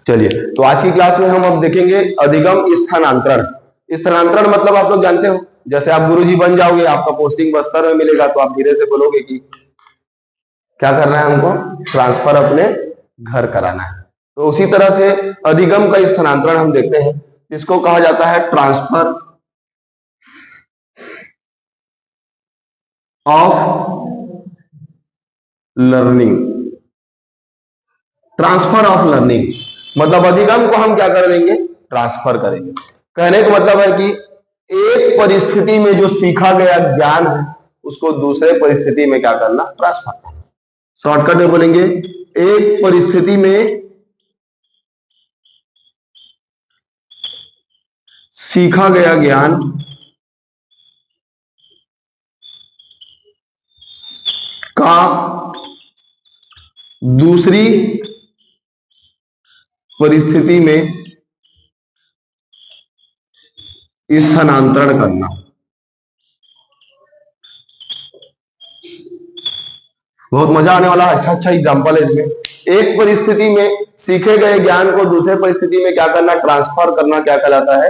चलिए, तो आज की क्लास में हम अब देखेंगे अधिगम स्थानांतरण। स्थानांतरण मतलब आप लोग जानते हो, जैसे आप गुरुजी बन जाओगे, आपका पोस्टिंग बस्तर में मिलेगा, तो आप धीरे से बोलोगे कि क्या करना है, हमको ट्रांसफर अपने घर कराना है। तो उसी तरह से अधिगम का स्थानांतरण हम देखते हैं, इसको कहा जाता है transfer of learning. Transfer of learning मतलब अधिगम को हम क्या कर देंगे, ट्रांसफर करेंगे। कहने का मतलब है कि एक परिस्थिति में जो सीखा गया ज्ञान है उसको दूसरे परिस्थिति में क्या करना, ट्रांसफर करना। शॉर्टकट में बोलेंगे, एक परिस्थिति में सीखा गया ज्ञान का दूसरी परिस्थिति में स्थानांतरण करना। बहुत मजा आने वाला, अच्छा एग्जांपल है इसमें। एक परिस्थिति में सीखे गए ज्ञान को दूसरे परिस्थिति में क्या करना, ट्रांसफर करना, क्या कहलाता है,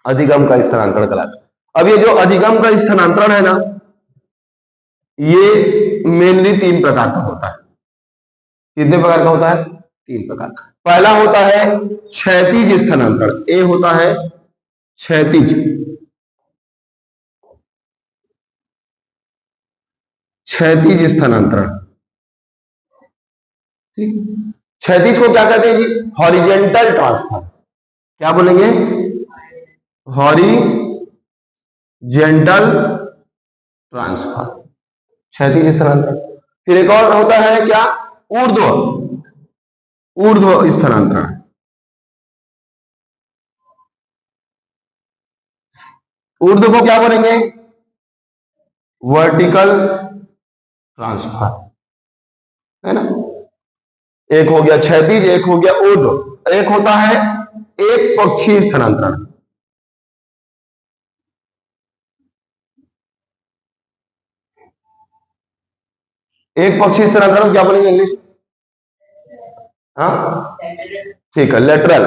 अधिगम का स्थानांतरण कहलाता है। अब ये जो अधिगम का स्थानांतरण है ना, ये मेनली 3 प्रकार का होता है। कितने प्रकार का होता है? 3 प्रकार का। पहला होता है क्षैतिज स्थानांतरण, ए होता है क्षैतिज। क्षैतिज स्थानांतरण, ठीक। क्षैतिज को क्या कहते हैं जी? Horizontal transfer. क्या बोलेंगे? हॉरिजेंटल ट्रांसफर, क्षैतिज स्थानांतरण। फिर एक और होता है क्या, ऊर्ध्व स्थानांतरण। ऊर्ध्व को क्या बोलेंगे? वर्टिकल ट्रांसफर, है ना। एक हो गया क्षैतिज, एक हो गया ऊर्ध्व। एक होता है एक पक्षीय स्थानांतरण। एक पक्षीय स्थानांतरण क्या बोलेंगे इंग्लिश? हाँ, ठीक है, लेटरल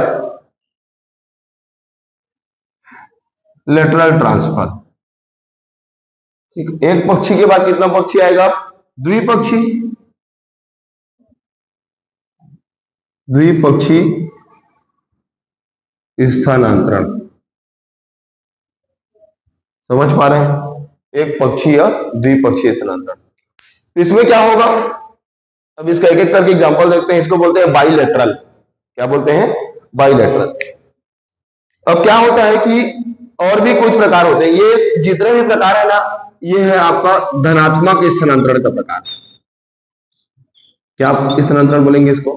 ट्रांसफर। ठीक, एक पक्षी के बाद कितना पक्षी आएगा? द्विपक्षी। द्विपक्षी स्थानांतरण, समझ पा रहे हैं? एक पक्षीय द्विपक्षीय स्थानांतरण। इसमें क्या होगा, अब इसका एक एक करके एग्जांपल देखते हैं। इसको बोलते हैं बाइलेटरल। क्या बोलते हैं? बाइलेटरल। अब क्या होता है कि और भी कुछ प्रकार होते हैं। ये जितने भी प्रकार है ना, ये है आपका धनात्मक स्थानांतरण का प्रकार। क्या आप स्थानांतरण बोलेंगे इसको?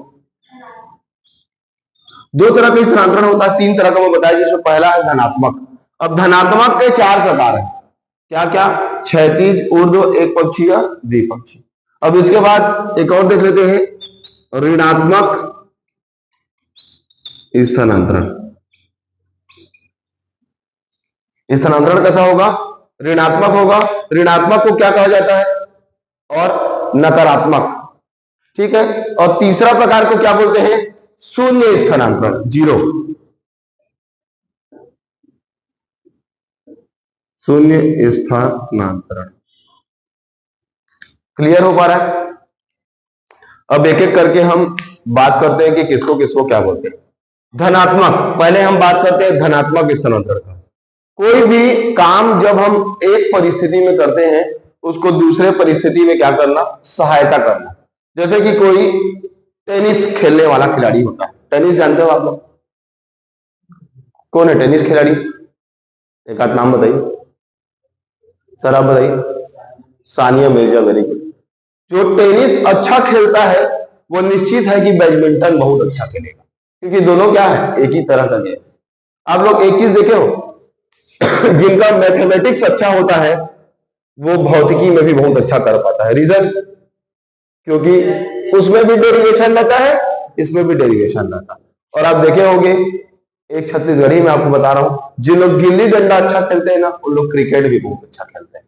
2 तरह का स्थानांतरण होता है, 3 तरह का मैं बताया, जिसमें पहला है धनात्मक। अब धनात्मक के 4 प्रकार है। क्या क्या? क्षैतिज, ऊर्ध्व, एक पक्षीय, द्विपक्षीय। अब इसके बाद एक और देख लेते हैं, ऋणात्मक स्थानांतरण। स्थानांतरण कैसा होगा? ऋणात्मक होगा। ऋणात्मक को क्या कहा जाता है? और नकारात्मक, ठीक है। और तीसरा प्रकार को क्या बोलते हैं? शून्य स्थानांतरण, जीरो। शून्य स्थानांतरण। क्लियर हो पा रहा है? अब एक एक करके हम बात करते हैं कि किसको किसको क्या बोलते हैं। धनात्मक, पहले हम बात करते हैं धनात्मक स्थानांतरण का। कोई भी काम जब हम एक परिस्थिति में करते हैं, उसको दूसरे परिस्थिति में क्या करना, सहायता करना। जैसे कि कोई टेनिस खेलने वाला खिलाड़ी होता है। टेनिस जानते हो आप लोग? कौन है टेनिस खिलाड़ी? एक आध नाम बताइए सर, आप बताइए। Sania Mirza, very good. जो टेनिस अच्छा खेलता है वो निश्चित है कि बैडमिंटन बहुत अच्छा खेलेगा, क्योंकि दोनों क्या है, एक ही तरह का गेम। आप लोग एक चीज देखे हो, जिनका मैथमेटिक्स अच्छा होता है वो भौतिकी में भी बहुत अच्छा कर पाता है। रीजन, क्योंकि उसमें भी डेरिवेशन रहता है, इसमें भी डेरिवेशन रहता है। और आप देखे होंगे, एक छत्तीसगढ़ी में आपको बता रहा हूं, जिन लोग गिल्ली डंडा अच्छा खेलते हैं ना, उन लोग क्रिकेट भी बहुत अच्छा खेलते हैं।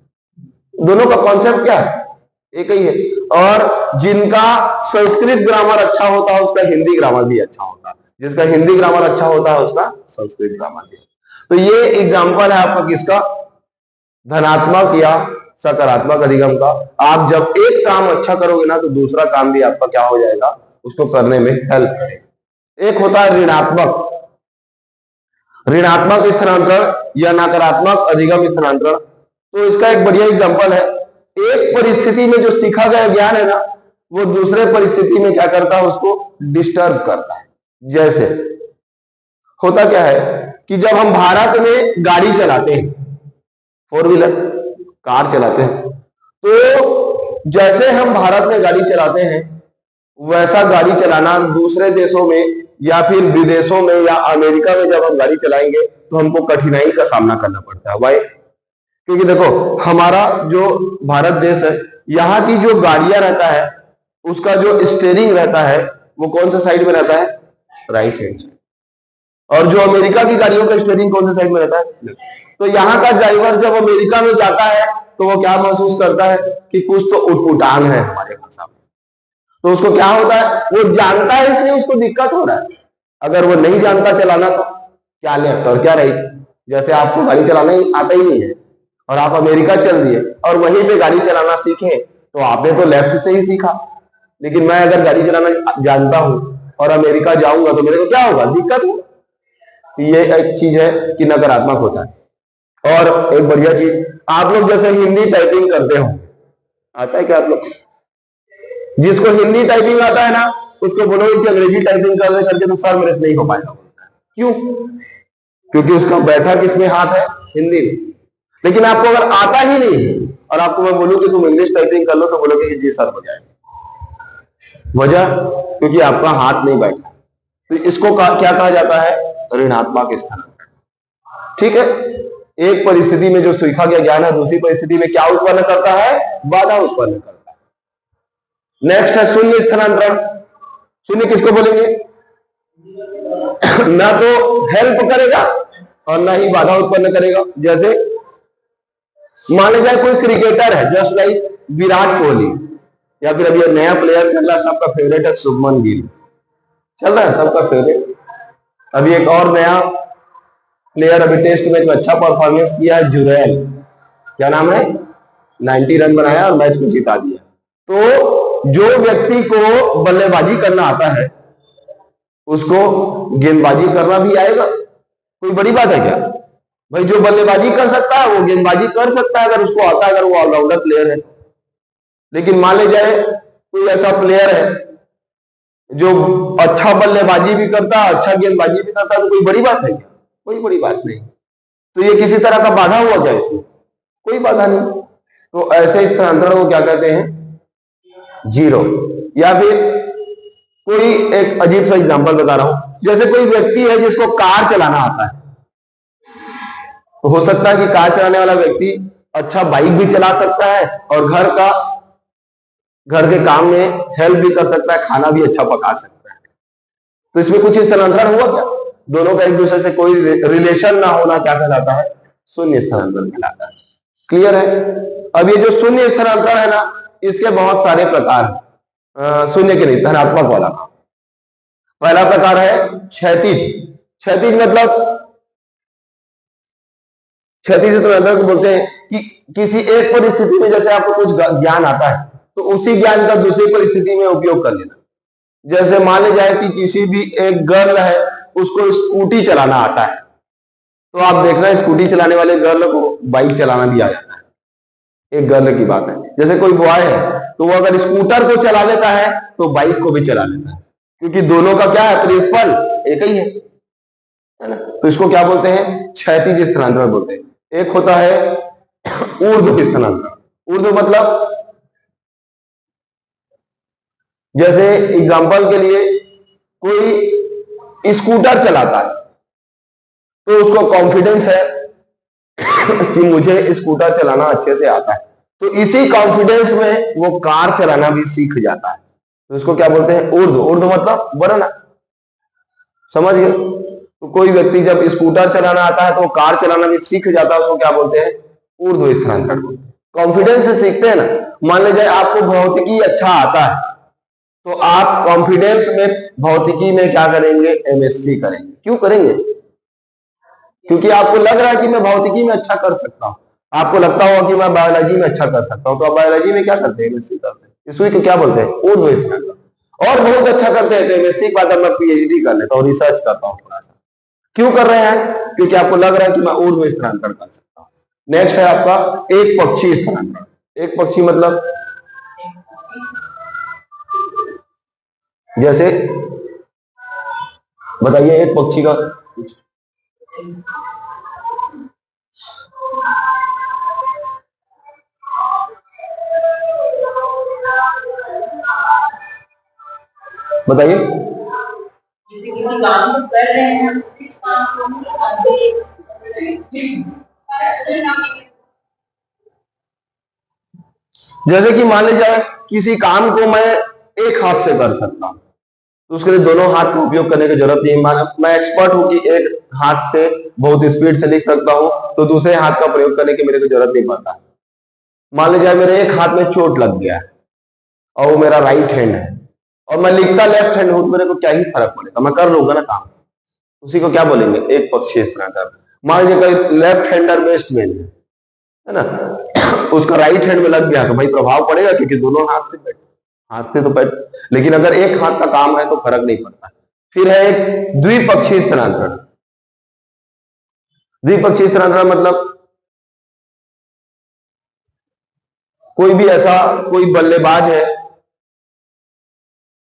दोनों का कॉन्सेप्ट क्या है, एक ही है। और जिनका संस्कृत ग्रामर अच्छा होता है, उसका हिंदी ग्रामर भी अच्छा होता है। जिसका हिंदी ग्रामर अच्छा होता है उसका संस्कृत ग्रामर भी। तो ये एग्जाम्पल है आपका किसका, धनात्मक या सकारात्मक अधिगम का। आप जब एक काम अच्छा करोगे ना तो दूसरा काम भी आपका क्या हो जाएगा, उसको करने में हेल्प करेगा। एक होता है ऋणात्मक, ऋणात्मक स्थानांतरण या नकारात्मक अधिगम स्थानांतरण। तो इसका एक बढ़िया एग्जांपल है, एक परिस्थिति में जो सीखा गया ज्ञान है ना, वो दूसरे परिस्थिति में क्या करता है, उसको डिस्टर्ब करता है। जैसे होता क्या है कि जब हम भारत में गाड़ी चलाते हैं, फोर व्हीलर कार चलाते हैं, तो जैसे हम भारत में गाड़ी चलाते हैं वैसा गाड़ी चलाना दूसरे देशों में या फिर विदेशों में या अमेरिका में जब हम गाड़ी चलाएंगे तो हमको कठिनाई का सामना करना पड़ता है। वाई? क्योंकि देखो हमारा जो भारत देश है, यहाँ की जो गाड़ियां रहता है उसका जो स्टीयरिंग रहता है वो कौन सा साइड में रहता है, राइट हैंड साइड। और जो अमेरिका की गाड़ियों का स्टीयरिंग कौन सा साइड में रहता है। तो यहाँ का ड्राइवर जब अमेरिका में जाता है तो वो क्या महसूस करता है कि कुछ तो उटपुटान है हमारे भाषा में। तो उसको क्या होता है, वो जानता है इसलिए उसको दिक्कत हो रहा है। अगर वो नहीं जानता चलाना तो क्या लेफ्ट और क्या राइट। जैसे आपको गाड़ी चलाना ही आता ही नहीं है और आप अमेरिका चल दिए और वहीं पे गाड़ी चलाना सीखे, तो आपने तो लेफ्ट से ही सीखा। लेकिन मैं अगर गाड़ी चलाना जानता हूं और अमेरिका जाऊंगा तो मेरे को क्या होगा, दिक्कत होगा। ये एक चीज है कि नकारात्मक होता है। और एक बढ़िया चीज, आप लोग जैसे हिंदी टाइपिंग करते हो, आता है क्या आप लोग? जिसको हिंदी टाइपिंग आता है ना उसको बोलो कि अंग्रेजी टाइपिंग करके तो सर मेरे से नहीं हो पाएगा। क्यों? क्योंकि उसका बैठा किसमें हाथ है, हिंदी में। लेकिन आपको अगर आता ही नहीं और आपको मैं बोलूं कि तुम इंग्लिश टाइपिंग कर लो तो बोलोगे कि जी सर हो जाएगा। वजह क्योंकि आपका हाथ नहीं बैठा। तो इसको क्या कहा जाता है, ऋणात्मक स्थानांतरण। ठीक है, एक परिस्थिति में जो सीखा गया ज्ञान है दूसरी परिस्थिति में क्या उत्पन्न करता है, बाधा उत्पन्न करता है। नेक्स्ट है शून्य स्थानांतरण। शून्य किसको बोलेंगे, ना तो हेल्प करेगा और ना ही बाधा उत्पन्न करेगा। जैसे मान लीजिए कोई क्रिकेटर है जस्ट लाइक विराट कोहली, या फिर अभी नया प्लेयर चल रहा है सबका फेवरेट है शुभमन गिल, चल रहा है सबका फेवरेट। अभी एक और नया प्लेयर अभी टेस्ट मैच में अच्छा परफॉर्मेंस किया है, जुरैल, क्या नाम है, 90 रन बनाया और मैच को जिता दिया। तो जो व्यक्ति को बल्लेबाजी करना आता है उसको गेंदबाजी करना भी आएगा। कोई बड़ी बात है क्या भाई, जो बल्लेबाजी कर सकता है वो गेंदबाजी कर सकता है अगर उसको आता है, अगर वो ऑलराउंडर प्लेयर है। लेकिन मान ले जाए कोई ऐसा प्लेयर है जो अच्छा बल्लेबाजी भी करता है अच्छा गेंदबाजी भी करता है, तो कोई बड़ी बात है क्या, कोई बड़ी बात नहीं। तो ये किसी तरह का बाधा हुआ क्या इसमें, कोई बाधा नहीं। तो ऐसे स्थानांतरण को क्या कहते हैं, जीरो। या फिर कोई एक अजीब सा एग्जांपल बता रहा हूं, जैसे कोई व्यक्ति है जिसको कार चलाना आता है, तो हो सकता है कि कार चलाने वाला व्यक्ति अच्छा बाइक भी चला सकता है और घर के काम में हेल्प भी कर सकता है, खाना भी अच्छा पका सकता है। तो इसमें कुछ स्थानांतरण हुआ क्या, दोनों का एक दूसरे से कोई रिलेशन ना होना क्या कहलाता है, शून्य स्थानांतरण कहलाता है। क्लियर है। अब ये जो शून्य स्थानांतरण है ना इसके बहुत सारे प्रकार हैं, शून्य के नहीं धनात्मक वाला। पहला प्रकार है क्षैतिज। क्षैतिज मतलब क्षैतिज स्थानांतरण को बोलते हैं कि किसी एक परिस्थिति में जैसे आपको कुछ ज्ञान आता है तो उसी ज्ञान का दूसरी परिस्थिति में उपयोग कर लेना। जैसे मान ले जाए कि किसी भी एक गर्ल है उसको स्कूटी चलाना आता है, तो आप देखना स्कूटी चलाने वाले गर्ल को बाइक चलाना भी आ जाता है, एक गर्ल की बात है। जैसे कोई बॉय है तो वो अगर स्कूटर को चला लेता है तो बाइक को भी चला लेता है, क्योंकि दोनों का क्या है, प्रिंसिपल एक ही है ना। तो इसको क्या बोलते हैं, क्षैतिज स्थानांतरण बोलते हैं। एक होता है ऊर्ध्व स्थानांतरण। ऊर्ध्व मतलब जैसे एग्जांपल के लिए कोई स्कूटर चलाता है तो उसको कॉन्फिडेंस है कि मुझे स्कूटर चलाना अच्छे से आता है, तो इसी कॉन्फिडेंस में वो कार चलाना भी सीख जाता है। तो इसको क्या बोलते हैं, ऊर्ध्व। ऊर्ध्व मतलब बढ़ना, समझ गए। तो कोई व्यक्ति जब स्कूटर चलाना आता है तो कार चलाना भी सीख जाता है, उसको क्या बोलते हैं, ऊर्ध्व स्थानांतरण। कॉन्फिडेंस से सीखते हैं ना। मान लीजिए आपको भौतिकी अच्छा आता है तो आप कॉन्फिडेंस में भौतिकी में क्या करेंगे, एमएससी करेंगे। क्यों करेंगे? क्योंकि आपको लग रहा है कि मैं भौतिकी में अच्छा कर सकता हूं, आपको लगता होगा कि मैं बायोलॉजी में अच्छा कर सकता हूं, तो आप बायोलॉजी में क्या करते हैं, एमएससी करते हैं। इसको को क्या बोलते हैं, ऊर्ध्व स्नातक। और बहुत अच्छा करते हैं तो एमएससी के बाद मैं पीएचडी कर लेता हूँ, रिसर्च करता हूँ थोड़ा सा। क्यों कर रहे हैं? क्योंकि आपको लग रहा है कि मैं ऊर्ध्व स्थानांतरण कर सकता हूँ। नेक्स्ट है आपका एक पक्षी स्थानांतरण। एक पक्षी मतलब जैसे बताइए, एक पक्षी का बताइए। जैसे कि मान लीजिए किसी काम को मैं एक हाथ से कर सकता हूं, तो उसके लिए दोनों हाथ का उपयोग करने की जरूरत नहीं। मैं एक्सपर्ट हूं कि एक हाथ से बहुत स्पीड से लिख सकता हूं, तो दूसरे हाथ का प्रयोग करने की मेरे को जरूरत नहीं पड़ता। मान लीजिए मेरे एक हाथ में चोट लग गया है और वो मेरा राइट हैंड है और मैं लिखता लेफ्ट हैंड हूं, तो मेरे को क्या ही फर्क पड़ेगा, मैं कर लूंगा ना काम। उसी को क्या बोलेंगे, एक पक्षीय स्थानांतरण। मान लीजिए कोई लेफ्ट हैंडर बेस्टमैन है ना, उसका राइट हैंड में लग गया तो भाई प्रभाव पड़ेगा, क्योंकि दोनों हाथ से तो बैठ, लेकिन अगर एक हाथ का काम है तो फर्क नहीं पड़ता। फिर है एक द्विपक्षीय स्थानांतरण। द्विपक्षीय स्थानांतरण मतलब कोई भी ऐसा कोई बल्लेबाज है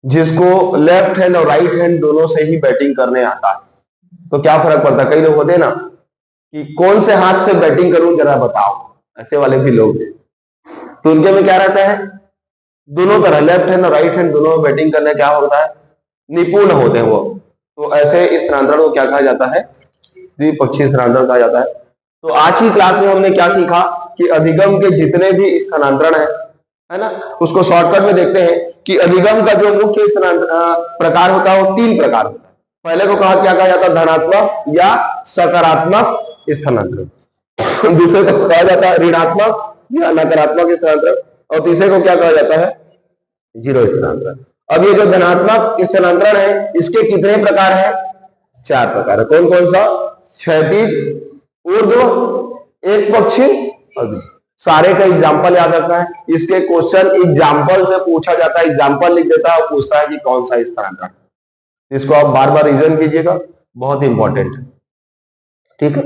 जिसको लेफ्ट हैंड और राइट हैंड दोनों से ही बैटिंग करने आता है, तो क्या फर्क पड़ता है। कई लोग होते हैं ना कि कौन से हाथ से बैटिंग करूं जरा बताओ, ऐसे वाले भी लोग हैं। तो उनके में क्या रहता है, दोनों तरह लेफ्ट हैंड और राइट हैंड दोनों में बैटिंग करने क्या होता है, निपुण होते हैं वो। तो ऐसे इस स्थानांतरण को क्या कहा जाता है, द्विपक्षीय स्थानांतरण कहा जाता है। तो आज की क्लास में हमने क्या सीखा कि अधिगम के जितने भी स्थानांतरण है ना, उसको शॉर्टकट में देखते हैं कि अधिगम का जो मुख्य प्रकार होता है वो 3 प्रकार होता है। पहले को क्या कहा जाता है, धनात्मक या सकारात्मक स्थानांतरण। दूसरे को कहा जाता है ऋणात्मक या नकारात्मक स्थानांतरण, और तीसरे को क्या कहा जाता है, जीरो स्थानांतरण। अब ये जो धनात्मक स्थानांतरण है इसके कितने प्रकार हैं, 4 प्रकार है। कौन कौन सा, क्षैतिज, ऊर्ध्व, एक पक्षी और सारे का एग्जाम्पल याद रखना है। इसके क्वेश्चन एग्जाम्पल से पूछा जाता है, एग्जाम्पल लिख देता है और पूछता है कि कौन सा स्थानांतरण। इसको आप बार बार रिवीजन कीजिएगा, बहुत इंपॉर्टेंट है। ठीक है।